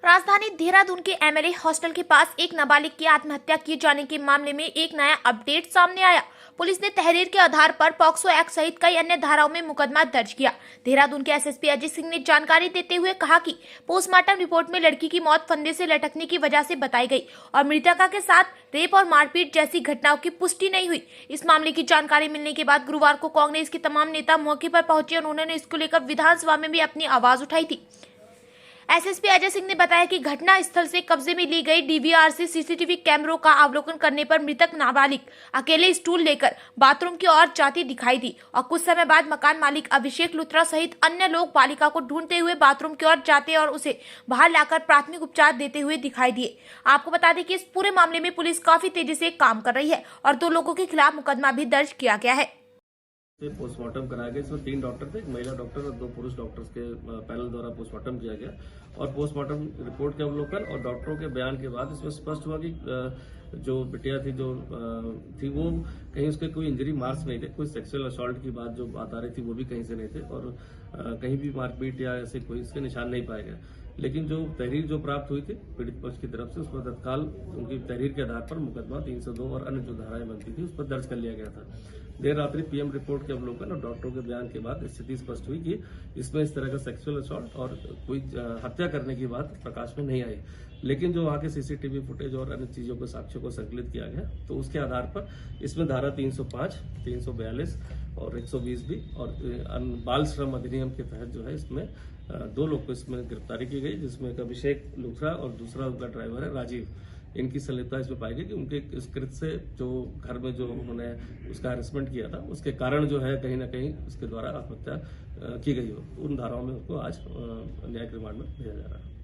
राजधानी देहरादून के MLA hostel के पास एक नाबालिग की आत्महत्या किए जाने के मामले में एक नया अपडेट सामने आया। पुलिस ने तहरीर के आधार पर पॉक्सो एक्ट सहित कई अन्य धाराओं में मुकदमा दर्ज किया। देहरादून के एसएसपी अजय सिंह ने जानकारी देते हुए कहा कि पोस्टमार्टम रिपोर्ट में लड़की की मौत फंदे से लटकने की वजह से बताई गई और मृतका के साथ रेप और मारपीट जैसी घटनाओं की पुष्टि नहीं हुई। इस मामले की जानकारी मिलने के बाद गुरुवार को कांग्रेस के तमाम नेता मौके पर पहुंचे और उन्होंने इसको लेकर विधानसभा में भी अपनी आवाज उठाई थी। एसएसपी अजय सिंह ने बताया कि घटना स्थल से कब्जे में ली गई डीवीआर से सीसीटीवी कैमरों का अवलोकन करने पर मृतक नाबालिग अकेले स्टूल लेकर बाथरूम की ओर जाती दिखाई दी और कुछ समय बाद मकान मालिक अभिषेक लुथरा सहित अन्य लोग बालिका को ढूंढते हुए बाथरूम की ओर जाते और उसे बाहर लाकर प्राथमिक उपचार देते हुए दिखाई दिए। आपको बता दें कि इस पूरे मामले में पुलिस काफी तेजी से काम कर रही है और 2 लोगों के खिलाफ मुकदमा भी दर्ज किया गया है। पोस्टमार्टम कराया गया। इसमें 3 डॉक्टर थे, एक महिला डॉक्टर और 2 पुरुष डॉक्टर्स के पैनल द्वारा पोस्टमार्टम किया गया और पोस्टमार्टम रिपोर्ट के अवलोकन और डॉक्टरों के बयान के बाद इसमें स्पष्ट हुआ कि जो बिटिया थी वो कहीं उसके कोई इंजरी मार्क्स नहीं थे, कोई सेक्सुअल असॉल्ट की बात आ रही थी वो भी कहीं से नहीं थे और कहीं भी मारपीट या ऐसे कोई इसके निशान नहीं पाए गए। लेकिन जो तहरीर जो प्राप्त हुई थी पीड़ित पक्ष की तरफ से उस पर तत्काल उनकी तहरीर के आधार पर मुकदमा 302 और अन्य जो धाराएं बनती थी उस पर दर्ज कर लिया गया था। देर रात्रि पीएम रिपोर्ट के अवलोकन और डॉक्टरों के बयान के बाद स्थिति स्पष्ट हुई कि इसमें इस तरह का सेक्सुअल असॉल्ट और कोई हत्या करने की बात प्रकाश में नहीं आई। लेकिन जो वहां के सीसीटीवी फुटेज और अन्य चीजों को साक्ष्यों को संकलित किया गया तो उसके आधार पर इसमें धारा 305, 342 और 120 भी और बाल श्रम अधिनियम के तहत जो है इसमें 2 लोग को इसमें गिरफ्तारी की गई, जिसमें एक अभिषेक लुथरा और दूसरा उनका ड्राइवर है राजीव। इनकी संलिप्तता इसमें पाई गई कि उनके इस कृत्य से जो घर में जो उन्होंने उसका हैरेसमेंट किया था उसके कारण जो है कहीं ना कहीं उसके द्वारा आत्महत्या की गई हो। उन धाराओं में उसको आज न्यायिक रिमांड में भेजा जा रहा है।